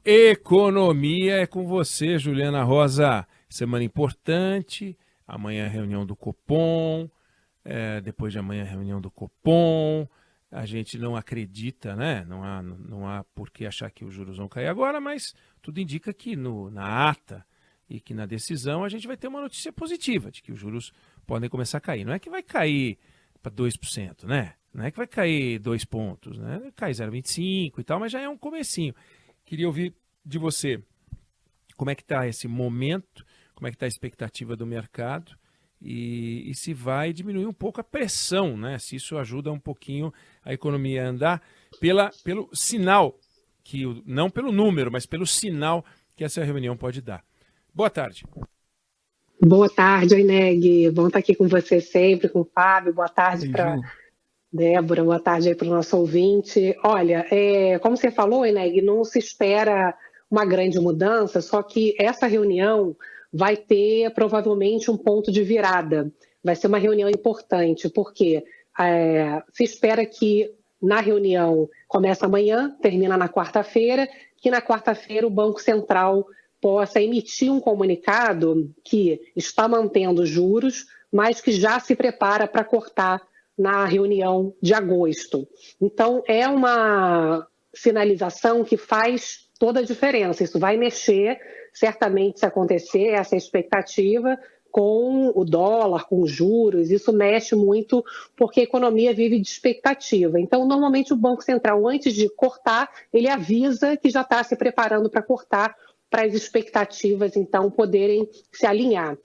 Economia é com você, Juliana Rosa. Semana importante, amanhã reunião do Copom, depois de amanhã reunião do Copom. A gente não acredita, né? Não há por que achar que os juros vão cair agora, mas tudo indica que na ata e que na decisão a gente vai ter uma notícia positiva de que os juros podem começar a cair. Não é que vai cair para 2%, né? Não é que vai cair 2 pontos, né? Vai cair 0,25 e tal, mas já é um comecinho. Queria ouvir de você como é que está esse momento, como é que está a expectativa do mercado e se vai diminuir um pouco a pressão, né? Se isso ajuda um pouquinho a economia a andar pelo sinal, não pelo número, mas pelo sinal que essa reunião pode dar. Boa tarde. Boa tarde, Oineg. Bom estar aqui com você sempre, com o Fábio. Boa tarde para Débora, boa tarde aí para o nosso ouvinte. Olha, como você falou, Eneg, não se espera uma grande mudança, só que essa reunião vai ter provavelmente um ponto de virada. Vai ser uma reunião importante, porque se espera que na reunião começa amanhã, termina na quarta-feira, que na quarta-feira o Banco Central possa emitir um comunicado que está mantendo juros, mas que já se prepara para cortar na reunião de agosto. Então, é uma sinalização que faz toda a diferença. Isso vai mexer, certamente, se acontecer, essa expectativa, com o dólar, com os juros. Isso mexe muito porque a economia vive de expectativa. Então, normalmente, o Banco Central, antes de cortar, ele avisa que já está se preparando para cortar, para as expectativas, então, poderem se alinhar.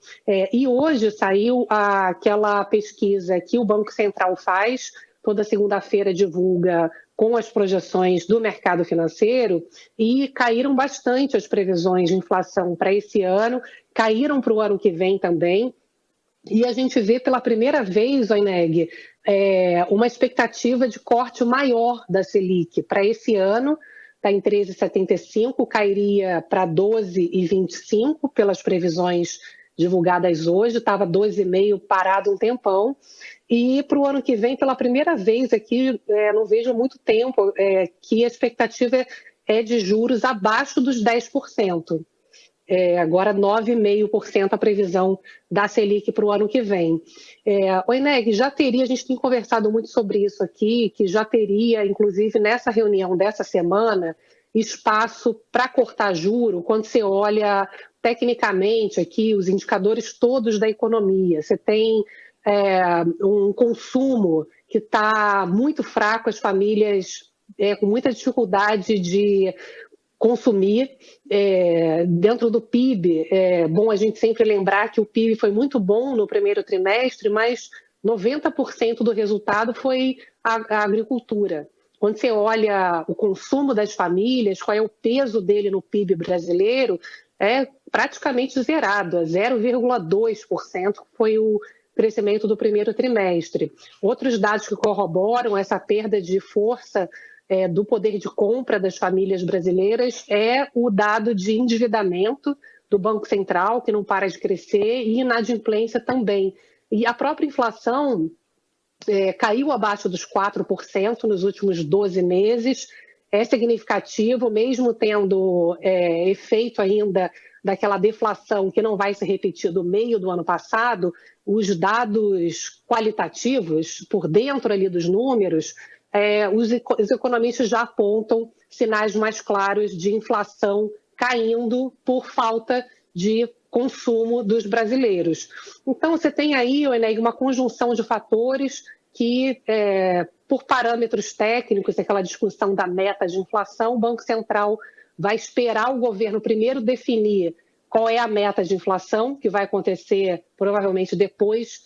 E hoje saiu aquela pesquisa que o Banco Central faz, toda segunda-feira divulga com as projeções do mercado financeiro, e caíram bastante as previsões de inflação para esse ano, caíram para o ano que vem também, e a gente vê pela primeira vez, Oineg, uma expectativa de corte maior da Selic para esse ano. Está em 13,75, cairia para 12,25 pelas previsões divulgadas hoje, estava 12,5 parado um tempão. E para o ano que vem, pela primeira vez aqui, não vejo muito tempo, que a expectativa é de juros abaixo dos 10%. Agora 9,5% a previsão da Selic para o ano que vem. O Eneg, já teria, a gente tem conversado muito sobre isso aqui, que já teria, inclusive nessa reunião dessa semana, espaço para cortar juro, quando você olha tecnicamente aqui os indicadores todos da economia. Você tem um consumo que está muito fraco, as famílias com muita dificuldade de consumir. Dentro do PIB, é bom a gente sempre lembrar que o PIB foi muito bom no primeiro trimestre, mas 90% do resultado foi a agricultura. Quando você olha o consumo das famílias, qual é o peso dele no PIB brasileiro, é praticamente zerado, 0,2% foi o crescimento do primeiro trimestre. Outros dados que corroboram essa perda de força do poder de compra das famílias brasileiras é o dado de endividamento do Banco Central, que não para de crescer, e inadimplência também. E a própria inflação caiu abaixo dos 4% nos últimos 12 meses, é significativo, mesmo tendo efeito ainda daquela deflação que não vai se repetir do meio do ano passado. Os dados qualitativos, por dentro ali dos números, os economistas já apontam sinais mais claros de inflação caindo por falta de consumo dos brasileiros. Então, você tem aí, Eneg, uma conjunção de fatores que, por parâmetros técnicos, aquela discussão da meta de inflação, o Banco Central vai esperar o governo primeiro definir qual é a meta de inflação, que vai acontecer provavelmente depois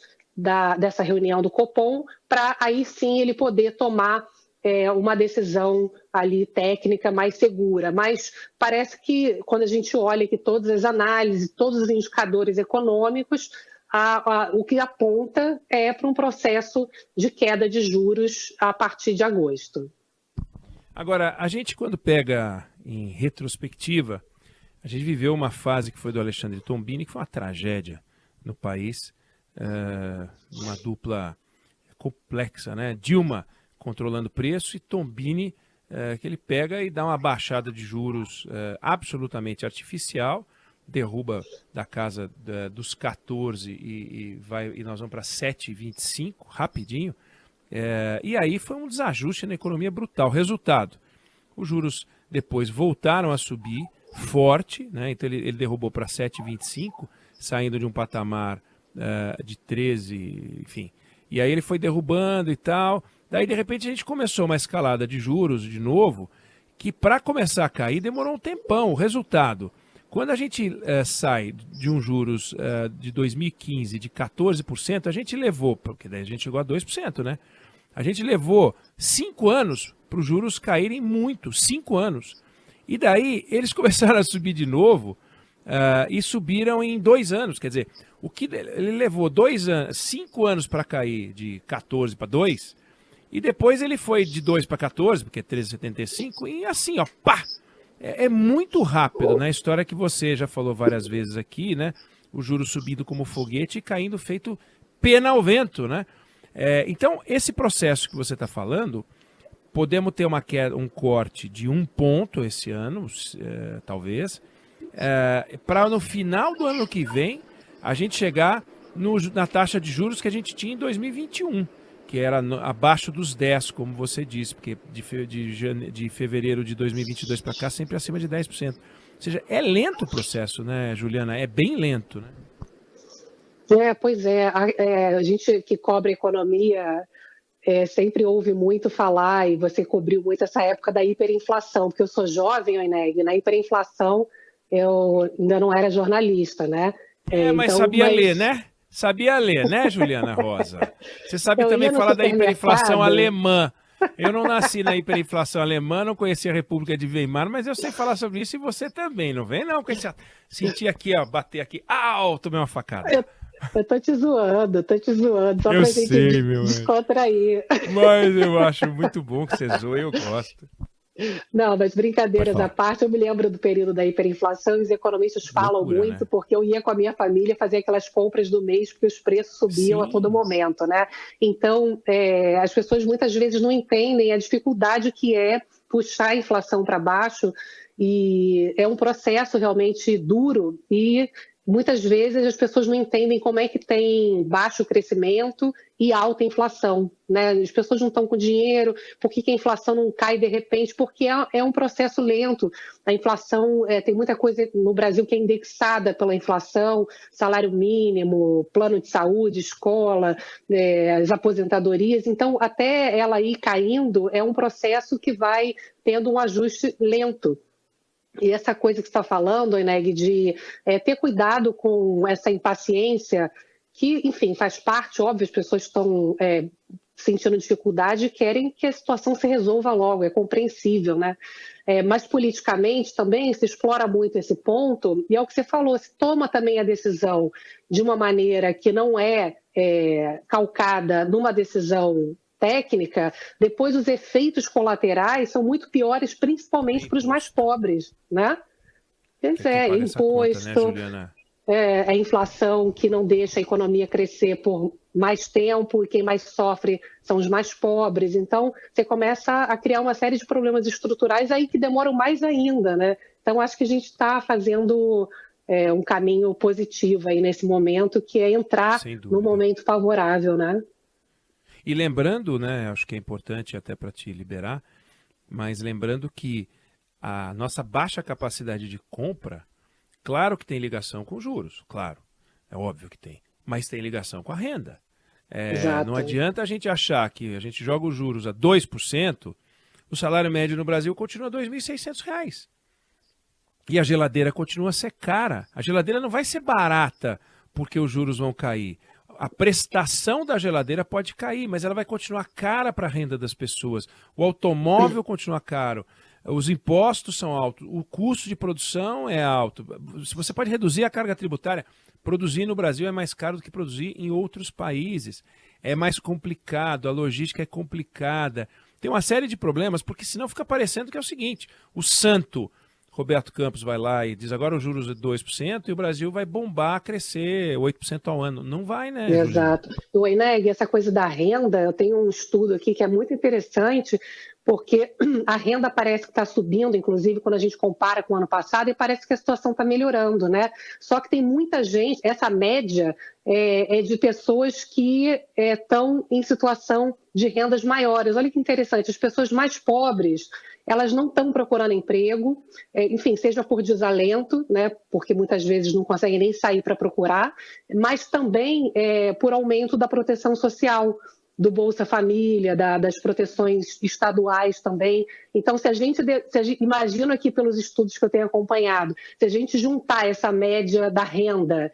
dessa reunião do Copom, para aí sim ele poder tomar uma decisão ali técnica mais segura. Mas parece que quando a gente olha aqui todas as análises, todos os indicadores econômicos, o que aponta é para um processo de queda de juros a partir de agosto. Agora, a gente quando pega em retrospectiva, a gente viveu uma fase que foi do Alexandre Tombini, que foi uma tragédia no país, uma dupla complexa, né? Dilma controlando preço e Tombini que ele pega e dá uma baixada de juros absolutamente artificial, derruba da casa dos 14 e nós vamos para 7,25 rapidinho. E aí foi um desajuste na economia brutal. Resultado, os juros depois voltaram a subir forte, né? Então ele derrubou para 7,25, saindo de um patamar de 13, enfim. E aí ele foi derrubando e tal. Daí, de repente, a gente começou uma escalada de juros de novo, que para começar a cair demorou um tempão. O resultado, quando a gente sai de um juros de 2015 de 14%, a gente levou, porque daí a gente chegou a 2%, né? A gente levou 5 anos para os juros caírem muito, 5 anos. E daí eles começaram a subir de novo e subiram em 2 anos. Quer dizer, o que ele levou 5 anos para cair de 14 para 2, e depois ele foi de 2 para 14, porque é 13,75, e assim, ó, pá! É muito rápido, né? A história que você já falou várias vezes aqui, né? O juro subindo como foguete e caindo feito pena ao vento, né? Então, esse processo que você está falando, podemos ter um corte de 1 ponto esse ano, talvez, para no final do ano que vem a gente chegar na taxa de juros que a gente tinha em 2021, que era abaixo dos 10, como você disse, porque de fevereiro de 2022 para cá sempre acima de 10%. Ou seja, é lento o processo, né, Juliana? É bem lento, né? Pois é. A gente que cobre economia sempre ouve muito falar, e você cobriu muito essa época da hiperinflação, porque eu sou jovem, Oineg, na hiperinflação eu ainda não era jornalista, né? Mas então, sabia ler, né? Sabia ler, né, Juliana Rosa? Você sabe também falar da hiperinflação alemã. Eu não nasci na hiperinflação alemã, não conheci a República de Weimar, mas eu sei falar sobre isso e você também, não vem não? Senti aqui, ó, bater aqui, tomei uma facada. Eu tô te zoando, só pra gente descontrair. Mas eu acho muito bom que você zoe, eu gosto. Não, mas brincadeiras à parte, eu me lembro do período da hiperinflação e os economistas falam muito, né? Porque eu ia com a minha família fazer aquelas compras do mês porque os preços subiam a todo momento, né? Então, as pessoas muitas vezes não entendem a dificuldade que é puxar a inflação para baixo, e é um processo realmente duro, e muitas vezes as pessoas não entendem como é que tem baixo crescimento e alta inflação, né? As pessoas não estão com dinheiro, por que a inflação não cai de repente? Porque é um processo lento. A inflação, tem muita coisa no Brasil que é indexada pela inflação, salário mínimo, plano de saúde, escola, as aposentadorias. Então, até ela ir caindo, é um processo que vai tendo um ajuste lento. E essa coisa que você está falando, Oineg, de ter cuidado com essa impaciência, que, enfim, faz parte, óbvio, as pessoas estão sentindo dificuldade e querem que a situação se resolva logo, é compreensível, né? Mas politicamente também se explora muito esse ponto, e é o que você falou, se toma também a decisão de uma maneira que não é calcada numa decisão técnica, depois os efeitos colaterais são muito piores, principalmente para os mais pobres, né? Imposto, conta, né, a inflação que não deixa a economia crescer por mais tempo, e quem mais sofre são os mais pobres. Então, você começa a criar uma série de problemas estruturais aí que demoram mais ainda, né? Então, acho que a gente está fazendo um caminho positivo aí nesse momento, que é entrar no momento favorável, né? E lembrando, né, acho que é importante até para te liberar, mas lembrando que a nossa baixa capacidade de compra, claro que tem ligação com juros, claro, é óbvio que tem, mas tem ligação com a renda. Não adianta a gente achar que a gente joga os juros a 2%, o salário médio no Brasil continua R$ 2.600. E a geladeira continua a ser cara. A geladeira não vai ser barata porque os juros vão cair. A prestação da geladeira pode cair, mas ela vai continuar cara para a renda das pessoas. O automóvel continua caro, os impostos são altos, o custo de produção é alto. Se você pode reduzir a carga tributária, produzir no Brasil é mais caro do que produzir em outros países. É mais complicado, a logística é complicada. Tem uma série de problemas, porque senão fica parecendo que é o seguinte, o santo Roberto Campos vai lá e diz agora os juros é 2% e o Brasil vai bombar, crescer 8% ao ano. Não vai, né, Exato. O Oineg, essa coisa da renda, eu tenho um estudo aqui que é muito interessante, porque a renda parece que está subindo, inclusive quando a gente compara com o ano passado, e parece que a situação está melhorando, né? Só que tem muita gente, essa média é de pessoas que estão em situação de rendas maiores. Olha que interessante, as pessoas mais pobres, elas não estão procurando emprego, enfim, seja por desalento, né, porque muitas vezes não conseguem nem sair para procurar, mas também por aumento da proteção social, do Bolsa Família, das proteções estaduais também. Então, se a gente imagina aqui pelos estudos que eu tenho acompanhado, se a gente juntar essa média da renda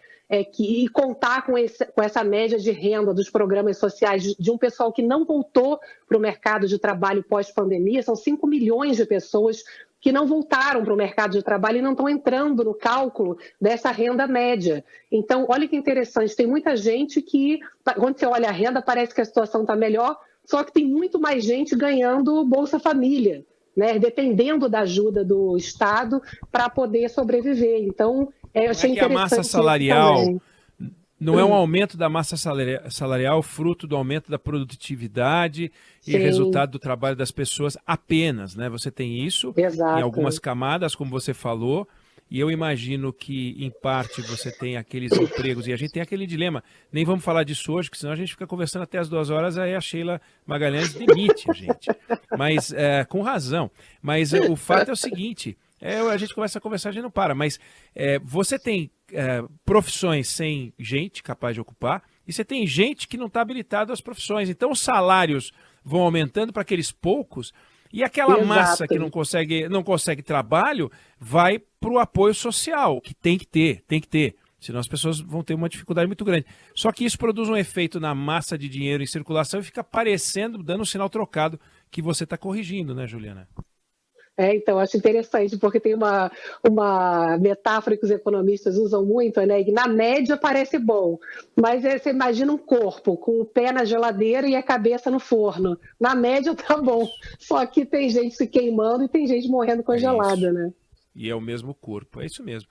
e contar com essa média de renda dos programas sociais de um pessoal que não voltou para o mercado de trabalho pós-pandemia, são 5 milhões de pessoas que não voltaram para o mercado de trabalho e não estão entrando no cálculo dessa renda média. Então, olha que interessante, tem muita gente que, quando você olha a renda, parece que a situação está melhor, só que tem muito mais gente ganhando Bolsa Família, né, dependendo da ajuda do Estado para poder sobreviver. Então, eu achei interessante que a massa salarial também. Não é um aumento da massa salarial fruto do aumento da produtividade e resultado do trabalho das pessoas apenas, né? Você tem isso em algumas camadas, como você falou, e eu imagino que, em parte, você tem aqueles empregos, e a gente tem aquele dilema, nem vamos falar disso hoje, porque senão a gente fica conversando até as 2 horas, aí a Sheila Magalhães demite a gente. Mas, com razão. Mas o fato é o seguinte, a gente começa a conversar, a gente não para, mas você tem profissões sem gente capaz de ocupar, e você tem gente que não está habilitada às profissões. Então os salários vão aumentando para aqueles poucos, e aquela massa que não consegue trabalho vai para o apoio social, que tem que ter. Senão as pessoas vão ter uma dificuldade muito grande. Só que isso produz um efeito na massa de dinheiro em circulação e fica parecendo, dando um sinal trocado que você está corrigindo, né, Juliana? Então, acho interessante, porque tem uma metáfora que os economistas usam muito, né? Que na média parece bom, mas você imagina um corpo com o pé na geladeira e a cabeça no forno. Na média tá bom, só que tem gente se queimando e tem gente morrendo congelada, né? E é o mesmo corpo, é isso mesmo.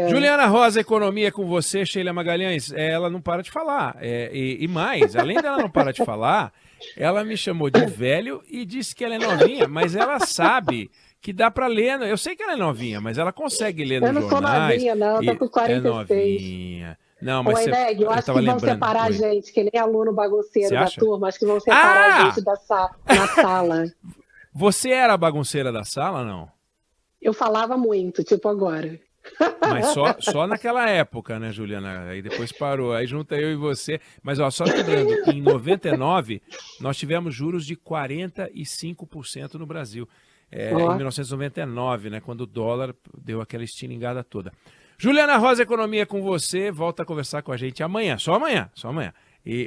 Juliana Rosa, economia com você, Sheila Magalhães, ela não para de falar. E mais, além dela não parar de falar, ela me chamou de velho e disse que ela é novinha, mas ela sabe que dá para ler. Eu sei que ela é novinha, mas ela consegue ler nos jornais. Eu não sou novinha, não, eu tô com 46. É novinha. Não, mas Ineg, eu acho que vão separar a gente, que nem aluno bagunceiro da turma, acho que vão separar a gente na sala. Você era a bagunceira da sala, não? Eu falava muito, tipo agora. Mas só naquela época, né, Juliana? Aí depois parou, aí junta eu e você. Mas só lembrando, em 99, nós tivemos juros de 45% no Brasil. Em 1999, né, quando o dólar deu aquela estilingada toda. Juliana Rosa, economia com você, volta a conversar com a gente amanhã, só amanhã.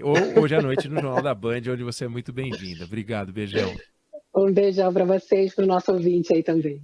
Ou hoje à noite no Jornal da Band, onde você é muito bem-vinda. Obrigado, beijão. Um beijão para vocês, para o nosso ouvinte aí também.